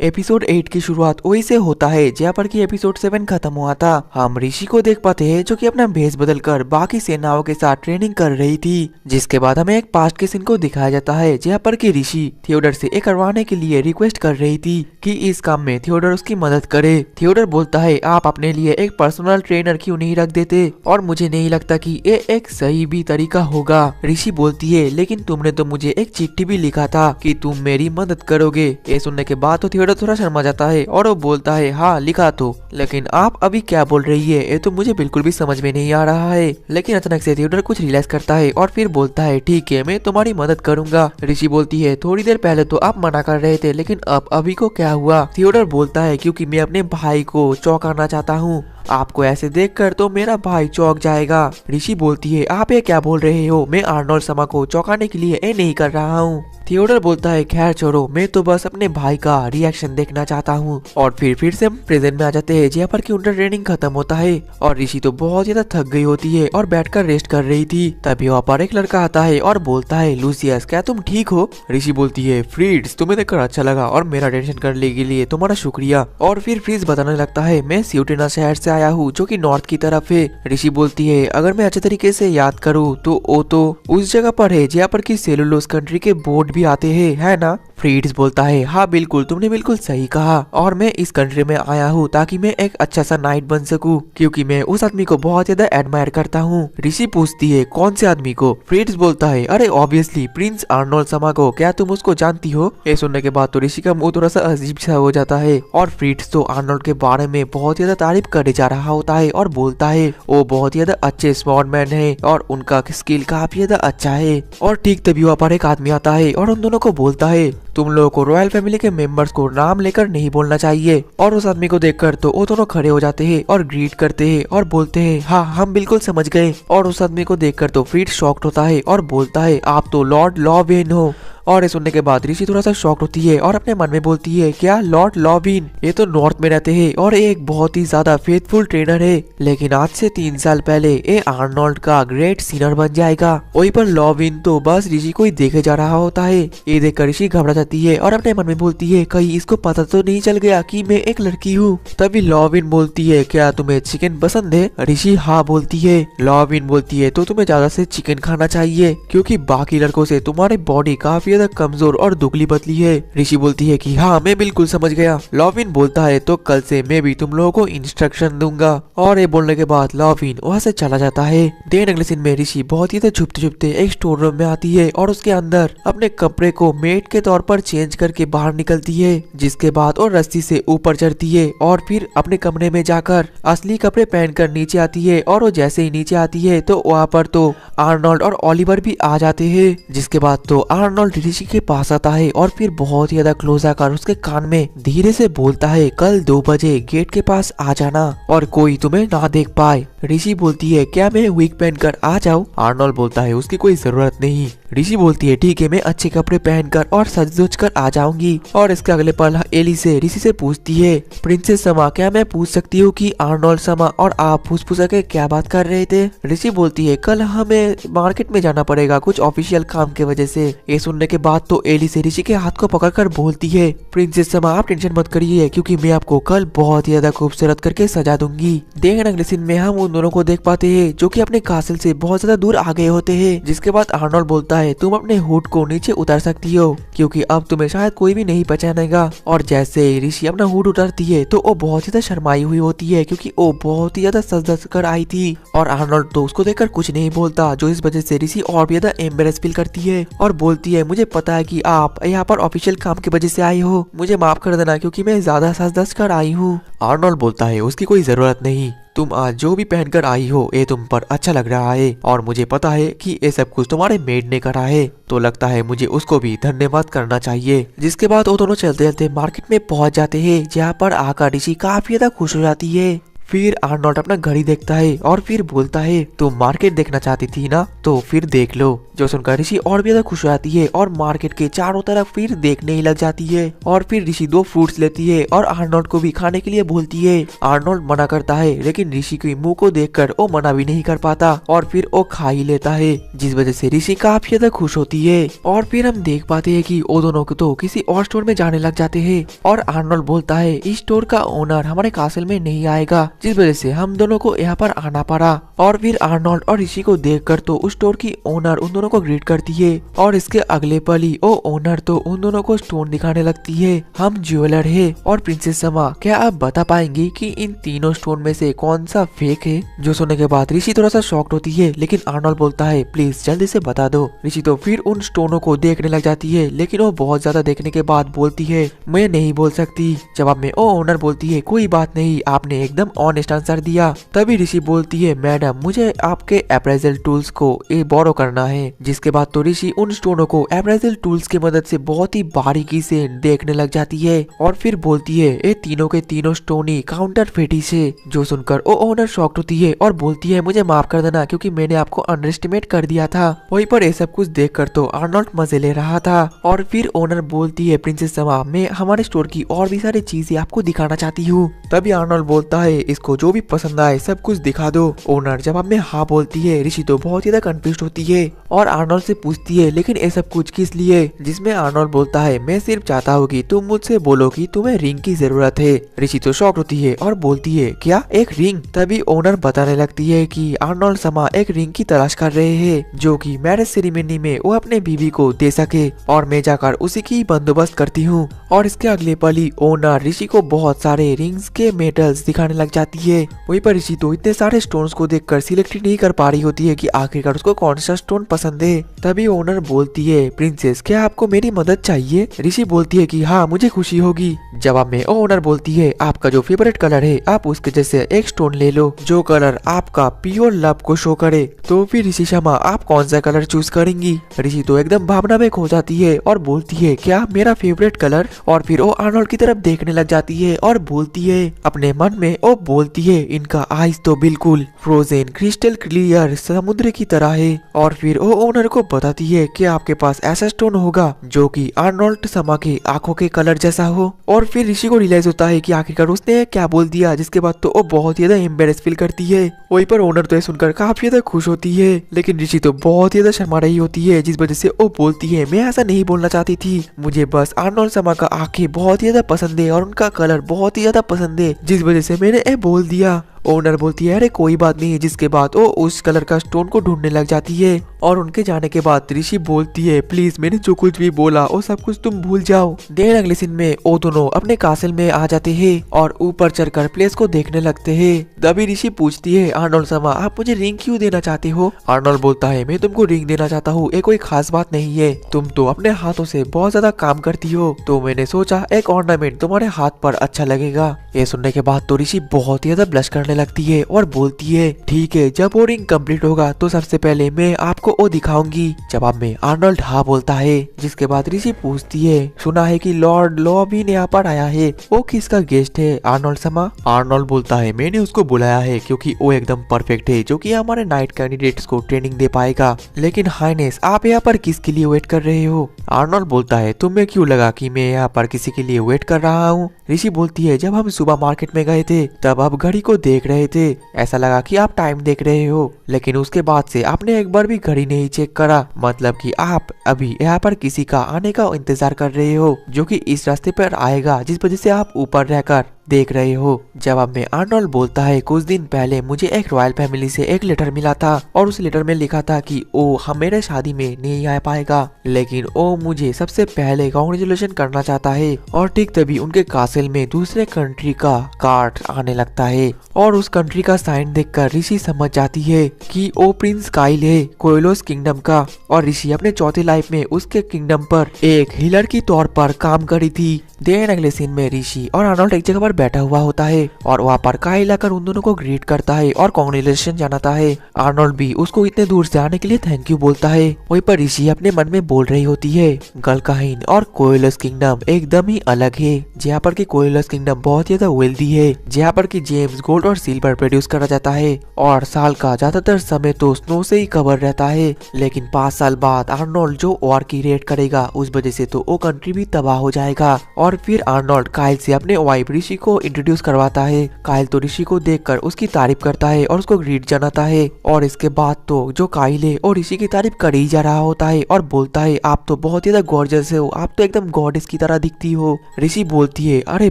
Episode 8 की शुरुआत वही से होता है जहाँ पर कि एपिसोड 7 खत्म हुआ था। हम ऋषि को देख पाते हैं जो कि अपना भेष बदलकर बाकी सेनाओं के साथ ट्रेनिंग कर रही थी। जिसके बाद हमें एक पास्ट के सीन को दिखाया जाता है जहाँ पर कि ऋषि थियोडर से एक करवाने के लिए रिक्वेस्ट कर रही थी कि इस काम में थियोडर उसकी मदद करे। थियोडर बोलता है आप अपने लिए एक पर्सनल ट्रेनर क्यों नहीं रख देते, और मुझे नहीं लगता कि ये एक सही भी तरीका होगा। ऋषि बोलती है लेकिन तुमने तो मुझे एक चिट्ठी भी लिखा था कि तुम मेरी मदद करोगे। ये सुनने के बाद तो थियोडर थोड़ा शर्मा जाता है और वो बोलता है हाँ लिखा तो, लेकिन आप अभी क्या बोल रही है ये तो मुझे बिल्कुल भी समझ में नहीं आ रहा है। लेकिन अचानक से थियोडर कुछ रियलाइज करता है और फिर बोलता है ठीक है मैं तुम्हारी मदद करूंगा। ऋषि बोलती है थोड़ी देर पहले तो आप मना कर रहे थे लेकिन अब अभी को क्या हुआ। थियोडर बोलता है क्योंकि मैं अपने भाई को चौंकाना चाहता हूँ, आपको ऐसे देखकर तो मेरा भाई चौंक जाएगा। ऋषि बोलती है आप ये क्या बोल रहे हो, मैं आर्नोल्ड समा को चौंकाने के लिए ये नहीं कर रहा हूँ। थियोडर बोलता है खैर छोड़ो, मैं तो बस अपने भाई का रिएक्शन देखना चाहता हूँ। और फिर से हम प्रेजेंट में आ जाते हैं जहाँ पर कि उनका ट्रेनिंग खत्म होता है और ऋषि तो बहुत ज्यादा थक गई होती है और बैठकर रेस्ट कर रही थी। तभी वहाँ पर एक लड़का आता है और बोलता है लूसियस क्या तुम ठीक हो। ऋषि बोलती है फ्रीड्स तुम्हें देखकर अच्छा लगा और मेरा टेंशन करने के लिए तुम्हारा शुक्रिया। और फिर फ्रीज बताने लगता है मैं सिउटिना शहर से आया हूँ जो कि नॉर्थ की तरफ है। ऋषि बोलती है अगर मैं अच्छे तरीके से याद करूँ तो वो तो उस जगह पर है जहाँ पर कि सेलुलोस कंट्री के बोर्ड भी आते हैं, है ना। फ्रीड्स बोलता है हाँ बिल्कुल तुमने बिल्कुल सही कहा, और मैं इस कंट्री में आया हूँ ताकि मैं एक अच्छा सा नाइट बन सकूं क्योंकि मैं उस आदमी को बहुत ज्यादा एडमायर करता हूँ। ऋषि पूछती है कौन से आदमी को। फ्रीड्स बोलता है अरे ऑब्वियसली प्रिंस आर्नोल्ड समा को, क्या तुम उसको जानती हो। ये सुनने के बाद तो ऋषि का मुंह थोड़ा सा अजीब सा हो जाता है और फ्रीड्स तो आर्नोल्ड के बारे में बहुत ज्यादा तारीफ करे जा रहा होता है और बोलता है वो बहुत ज्यादा अच्छे स्मार्ट मैन है और उनका स्किल काफी ज्यादा अच्छा है। और ठीक तभी वहाँ पर एक आदमी आता है और उन दोनों को बोलता है तुम लोगों को रॉयल फैमिली के मेंबर्स को नाम लेकर नहीं बोलना चाहिए। और उस आदमी को देखकर तो वो दोनों खड़े हो जाते हैं और ग्रीट करते हैं और बोलते हैं हाँ हम बिल्कुल समझ गए। और उस आदमी को देखकर तो फ्रीड शॉक्ड होता है और बोलता है आप तो लॉर्ड लॉवेन हो। और ये सुनने के बाद ऋषि थोड़ा सा शॉक्ड होती है और अपने मन में बोलती है क्या लॉर्ड लॉविन, ये तो नॉर्थ में रहते हैं और एक बहुत ही ज्यादा फेथफुल ट्रेनर है, लेकिन आज से 3 साल पहले ये आर्नोल्ड का ग्रेट सीनर बन जाएगा। वहीं पर लॉविन तो बस ऋषि को ही देखे जा रहा होता है। ये देखकर ऋषि घबरा जाती है और अपने मन में बोलती है कहीं इसको पता तो नहीं चल गया कि मैं एक लड़की हूँ। तभी लॉविन बोलती है क्या तुम्हें चिकन पसंद है। ऋषि हाँ बोलती है। लॉविन बोलती है तो तुम्हें ज्यादा से चिकन खाना चाहिए क्योंकि बाकी लड़कों से तुम्हारी बॉडी काफी ज्यादा कमजोर और दुबली पतली है। ऋषि बोलती है कि हाँ मैं बिल्कुल समझ गया। लॉविन बोलता है तो कल से मैं भी तुम लोगों को इंस्ट्रक्शन दूंगा। और ये बोलने के बाद लॉविन वहाँ से चला जाता है। देन अगले सीन में ऋषि बहुत ही छुपते छुपते एक स्टोर रूम में आती है और उसके अंदर अपने कपड़े को मेट के तौर पर चेंज करके बाहर निकलती है। जिसके बाद और रस्सी से ऊपर चढ़ती है और फिर अपने कमरे में जाकर असली कपड़े पहनकर नीचे आती है। और वो जैसे ही नीचे आती है तो वहाँ पर तो आर्नोल्ड और ओलिवर भी आ जाते हैं। जिसके बाद तो आर्नोल्ड ऋषि के पास आता है और फिर बहुत ही ज्यादा क्लोज आकर उसके कान में धीरे से बोलता है कल 2 बजे गेट के पास आ जाना और कोई तुम्हें ना देख पाए। ऋषि बोलती है क्या मैं विग पहनकर आ जाऊं। आर्नोल्ड बोलता है उसकी कोई जरूरत नहीं। ऋषि बोलती है ठीक है मैं अच्छे कपड़े पहनकर और सज धज कर आ जाऊंगी। और इसके अगले पल एली से ऋषि से पूछती है प्रिंसेस समा क्या मैं पूछ सकती हूँ कि आर्नोल्ड समा और आप फुसफुसा के क्या बात कर रहे थे। ऋषि बोलती है कल हमें मार्केट में जाना पड़ेगा कुछ ऑफिशियल काम की वजह से। ये सुनने के बाद तो एली से ऋषि के हाथ को पकड़कर बोलती है प्रिंसेस समा आप टेंशन मत करिए क्योंकि मैं आपको कल बहुत ही ज्यादा खूबसूरत करके सजा दूंगी। देख अगले सीन में हम उन दोनों को देख पाते हैं जो कि अपने कासल से बहुत ज्यादा दूर आ गए होते हैं। जिसके बाद आर्नोल्ड बोलता है तुम अपने हुड को नीचे उतार सकती हो क्योंकि अब तुम्हें शायद कोई भी नहीं पहचानेगा। और जैसे ऋषि अपना हुड उतारती है तो वो बहुत ज्यादा शर्माई हुई होती है क्योंकि वो बहुत ही ज्यादा सज धज कर आई थी। और आर्नोल्ड तो उसको देखकर कुछ नहीं बोलता जो इस वजह से ऋषि और भी ज्यादा एम्बेरस फील करती है और बोलती है मुझे पता है कि आप यहाँ पर ऑफिशियल काम की वजह से आई हो, मुझे माफ कर देना क्योंकि मैं ज्यादा सज धज कर आई हूँ। आर्नोल्ड बोलता है उसकी कोई जरूरत नहीं, तुम आज जो भी पहनकर आई हो ये तुम पर अच्छा लग रहा है और मुझे पता है कि ये सब कुछ तुम्हारे मेड ने करा है तो लगता है मुझे उसको भी धन्यवाद करना चाहिए। जिसके बाद वो दोनों चलते चलते मार्केट में पहुंच जाते हैं जहाँ पर आकर ऋषि काफी ज्यादा खुश हो जाती है। फिर आर्नोल्ड अपना घड़ी देखता है और फिर बोलता है तुम मार्केट देखना चाहती थी ना, तो फिर देख लो। जो सुनकर ऋषि और भी ज्यादा खुश हो जाती है और मार्केट के चारों तरफ फिर देखने ही लग जाती है। और फिर ऋषि 2 फ्रूट्स लेती है और आर्नोल्ड को भी खाने के लिए बोलती है। आर्नोल्ड मना करता है, लेकिन ऋषि के मुंह को देखकर वो मना भी नहीं कर पाता और फिर वो खा ही लेता है, जिस वजह से ऋषि काफी ज्यादा खुश होती है। और फिर हम देख पाते हैं कि वो दोनों को तो किसी और स्टोर में जाने लग जाते हैं और आर्नोल्ड बोलता है इस स्टोर का ओनर हमारे कासल में नहीं आएगा, जिस वजह से हम दोनों को यहाँ पर आना पड़ा। और फिर आर्नोल्ड और ऋषि को देखकर तो उस स्टोर की ओनर उन दोनों को ग्रीट करती है और इसके अगले पल ही वो ओनर तो उन दोनों को स्टोन दिखाने लगती है। हम ज्वेलर है और प्रिंसेस समा, क्या आप बता पाएंगी कि इन तीनों स्टोन में से कौन सा फेक है? जो सुनने के बाद ऋषि थोड़ा सा शॉक्ड होती है, लेकिन आर्नोल्ड बोलता है प्लीज जल्दी से बता दो। ऋषि तो फिर उन स्टोनों को देखने लग जाती है, लेकिन वो बहुत ज्यादा देखने के बाद बोलती है मैं नहीं बोल सकती। जवाब में वो ओनर बोलती है कोई बात नहीं, आपने एकदम ऑनेस्ट आंसर दिया। तभी ऋषि बोलती है मैडम मुझे आपके अप्रेजल टूल्स को ये बोरो करना है। जिसके बाद तो ऋषि उन स्टोनों को अप्रेजल टूल्स की मदद से बहुत ही बारीकी से देखने लग जाती है और फिर बोलती है ये तीनों के तीनों स्टोन ही काउंटर फेटी से। जो सुनकर वो ओनर शॉक्ड होती है और बोलती है मुझे माफ कर देना क्योंकि मैंने आपको अंडर एस्टिमेट कर दिया था। वहीं पर ये सब कुछ देखकर तो आर्नोल्ड मजे ले रहा था। और फिर ओनर बोलती है प्रिंसेस समा, मैं हमारे स्टोर की और भी सारी चीजें आपको दिखाना चाहती हूँ। तभी आर्नोल्ड बोलता है इसको जो भी पसंद आए सब कुछ दिखा दो। ओनर जवाब में हाँ बोलती है। ऋषि तो बहुत ज्यादा कंफ्यूज होती है और आर्नोल्ड से पूछती है लेकिन ये सब कुछ किस लिए? जिसमें आर्नोल्ड बोलता है मैं सिर्फ चाहता हूँ कि तुम मुझसे बोलो कि तुम्हें रिंग की जरूरत है। ऋषि तो शॉक होती है और बोलती है क्या एक रिंग? तभी ओनर बताने लगती है कि आर्नोल्ड समा एक रिंग की तलाश कर रहे हैं जो कि मैरिज सेरेमनी में वो अपने बीवी को दे सके और मैं जाकर उसी की बंदोबस्त करती हूँ। और इसके अगले पल ही ओनर ऋषि को बहुत सारे रिंग्स के मेटल्स दिखाने लग जाती है। वहीं पर ऋषि तो इतने सारे स्टोन्स को देखकर सिलेक्ट नहीं कर पा रही होती है कि आखिरकार उसको कौन सा स्टोन पसंद है। तभी ओनर बोलती है प्रिंसेस क्या आपको मेरी मदद चाहिए? ऋषि बोलती है कि हाँ मुझे खुशी होगी। जवाब में ओनर बोलती है आपका जो फेवरेट कलर है आप उसके जैसे एक स्टोन ले लो जो कलर आपका प्योर लव को शो करे। तो फिर ऋषि शमा आप कौन सा कलर चूज करेंगी? ऋषि तो एकदम भावना में खो जाती है और बोलती है क्या मेरा फेवरेट कलर? और फिर वो आर्नोल्ड की तरफ देखने लग जाती है और बोलती है अपने मन में वो बोलती है इनका आइज तो बिल्कुल फ्रोजन क्रिस्टल क्लियर समुद्र की तरह है। और फिर वो ओनर को बताती है कि आपके पास ऐसा स्टोन होगा जो कि आर्नोल्ड समा के आंखों के कलर जैसा हो। और फिर ऋषि को रियलाइज होता है कि आखिरकार उसने क्या बोल दिया, जिसके बाद तो वो बहुत ज्यादा एम्बेरेस फील करती है। वहीं पर ओनर तो सुनकर काफी ज्यादा खुश होती है, लेकिन ऋषि तो बहुत ज्यादा शर्मा रही होती है, जिस वजह से वो बोलती है मैं ऐसा नहीं बोलना चाहती थी, मुझे बस आर्नोल्ड समा का आंखें बहुत ज्यादा पसंद है और उनका कलर बहुत ही ज्यादा पसंद है, जिस वजह से मैंने ये बोल दिया। ओनर बोलती है अरे कोई बात नहीं, जिसके बाद वो उस कलर का स्टोन को ढूंढने लग जाती है। और उनके जाने के बाद ऋषि बोलती है प्लीज मैंने जो कुछ भी बोला वो सब कुछ तुम भूल जाओ। देन अगले सीन में वो दोनों अपने कासल में आ जाते हैं और ऊपर चढ़कर प्लेस को देखने लगते हैं। तभी ऋषि पूछती है आर्नोल्ड समा आप मुझे रिंग क्यों देना चाहते हो? आर्नोल्ड बोलता है मैं तुमको रिंग देना चाहता हूँ, ये कोई खास बात नहीं है, तुम तो अपने हाथों से बहुत ज्यादा काम करती हो, तो मैंने सोचा एक ऑर्नामेंट तुम्हारे हाथ पर अच्छा लगेगा। ये सुनने के बाद तो ऋषि बहुत ज्यादा ब्लश करने लगती है और बोलती है ठीक है जब वो रिंग कंप्लीट होगा तो सबसे पहले मैं आपको वो दिखाऊंगी। जवाब में आर्नोल्ड हाँ बोलता है। जिसके बाद ऋषि पूछती है सुना है कि लॉर्ड लॉ भी यहाँ पर आया है, वो किसका गेस्ट है आर्नोल्ड समा? आर्नोल्ड बोलता है मैंने उसको बुलाया है क्योंकि वो एकदम परफेक्ट है जो कि हमारे नाइट कैंडिडेट्स को ट्रेनिंग दे पाएगा। लेकिन हाइनेस आप यहाँ पर किसके लिए वेट कर रहे हो? आर्नोल्ड बोलता है तुम्हें क्यों लगा कि मैं यहाँ पर किसी के लिए वेट कर रहा हूँ? ऋषि बोलती है जब हम सुबह मार्केट में गए थे तब आप घड़ी को देख रहे थे, ऐसा लगा कि आप टाइम देख रहे हो, लेकिन उसके बाद से आपने एक बार भी घड़ी नहीं चेक करा, मतलब कि आप अभी यहाँ पर किसी का आने का इंतजार कर रहे हो जो कि इस रास्ते पर आएगा, जिस वजह से आप ऊपर रहकर देख रहे हो। जवाब में आर्नोल्ड बोलता है कुछ दिन पहले मुझे एक रॉयल फैमिली से एक लेटर मिला था और उस लेटर में लिखा था कि वो हम मेरे शादी में नहीं आ पाएगा, लेकिन वो मुझे सबसे पहले कांग्रेचुलेशन करना चाहता है। और ठीक तभी उनके कासल में दूसरे कंट्री का कार्ड आने लगता है और उस कंट्री का साइन देखकर ऋषि समझ जाती है कि वो प्रिंस काइल है कोयलोस किंगडम का, और ऋषि अपने चौथे लाइफ में उसके किंगडम पर एक हीलर की तौर पर काम करी थी। देन अगले सीन में ऋषि और आर्नोल्ड एक जगह पर बैठा हुआ होता है और वहाँ पर काइल आकर उन दोनों को ग्रीट करता है और कॉन्ग्रेचुलेशन जनाता है। आर्नोल्ड भी उसको इतने दूर से आने के लिए थैंक यू बोलता है। वहीं पर ऋषि अपने मन में बोल रही होती है गलकाइन और कोएलस किंगडम एकदम ही अलग है, जहाँ पर की कोएलस किंगडम बहुत ज्यादा वेल्दी है, जहाँ पर की जेम्स गोल्ड और सिल्वर प्रोड्यूस करा जाता है और साल का ज्यादातर समय तो स्नो से ही कवर रहता है। लेकिन 5 साल बाद आर्नोल्ड जो वॉर की रेड करेगा उस वजह से तो वो कंट्री भी तबाह हो जाएगा। और फिर आर्नोल्ड काइल से अपने वाइफ ऋषि को इंट्रोड्यूस करवाता है। काइल तो ऋषि को देखकर उसकी तारीफ करता है और उसको ग्रीट जनाता है। और इसके बाद तो जो काइल है और ऋषि की तारीफ कर ही जा रहा होता है और बोलता है आप तो बहुत ज्यादा गॉर्जियस हो, आप तो एकदम गॉडेस की तरह दिखती हो। ऋषि बोलती है अरे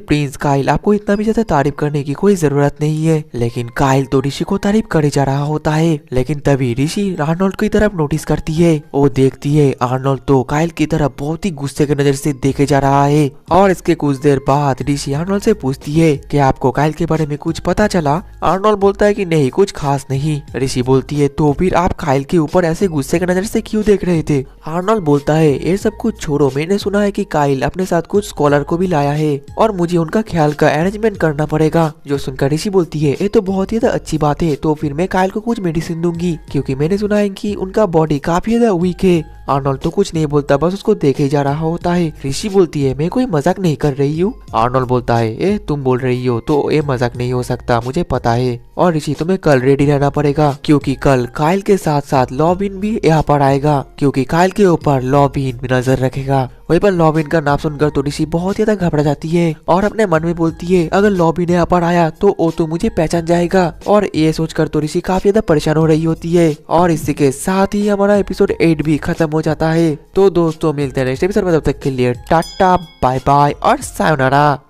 प्रिंस काइल, आपको इतना भी ज्यादा तारीफ करने की कोई जरूरत नहीं है। लेकिन काइल तो ऋषि को तारीफ करे जा रहा होता है। लेकिन तभी ऋषि आर्नोल्ड की तरफ नोटिस करती है। वो देखती है आर्नोल्ड तो काइल की तरफ बहुत ही गुस्से की नजर से देखे जा रहा है। और इसके कुछ देर बाद ऋषि आर्नोल्ड से पूछती है कि आपको काइल के बारे में कुछ पता चला। आर्नोल्ड बोलता है कि नहीं, कुछ खास नहीं। ऋषि बोलती है तो फिर आप काइल के ऊपर ऐसे गुस्से की नजर से क्यों देख रहे थे। आर्नोल्ड बोलता है ये सब कुछ छोड़ो, मैंने सुना है कि काइल अपने साथ कुछ स्कॉलर को भी लाया है और मुझे उनका ख्याल का अरेंजमेंट करना पड़ेगा। जो सुनकर ऋषि बोलती है ये तो बहुत ही ज्यादा अच्छी बात है, तो फिर मैं काइल को कुछ मेडिसिन दूंगी क्योंकि मैंने सुना है कि उनका बॉडी काफी ज्यादा वीक है। आर्नोल्ड तो कुछ नहीं बोलता, बस उसको देखे जा रहा होता है। ऋषि बोलती है मैं कोई मजाक नहीं कर रही हूँ। आर्नोल्ड बोलता है ए तुम बोल रही हो तो ये मजाक नहीं हो सकता, मुझे पता है। और ऋषि तुम्हें कल रेडी रहना पड़ेगा क्योंकि कल काइल के साथ साथ लॉबिन भी यहाँ पर आएगा, क्योंकि काइल के ऊपर लॉबिन भी नजर रखेगा। वहीं पर लॉबिन का नाम सुनकर तो ऋषि बहुत ज्यादा घबरा जाती है और अपने मन में बोलती है अगर लॉबिन यहाँ पर आया तो वो तो मुझे पहचान जाएगा। और ये सोचकर तो ऋषि काफी ज्यादा परेशान हो रही होती है। और इसी के साथ ही हमारा एपिसोड 8 भी खत्म हो जाता है। तो दोस्तों मिलते हैं नेक्स्ट एपिसोड में, तब तक के लिए टाटा बाय बाय और सायोनारा।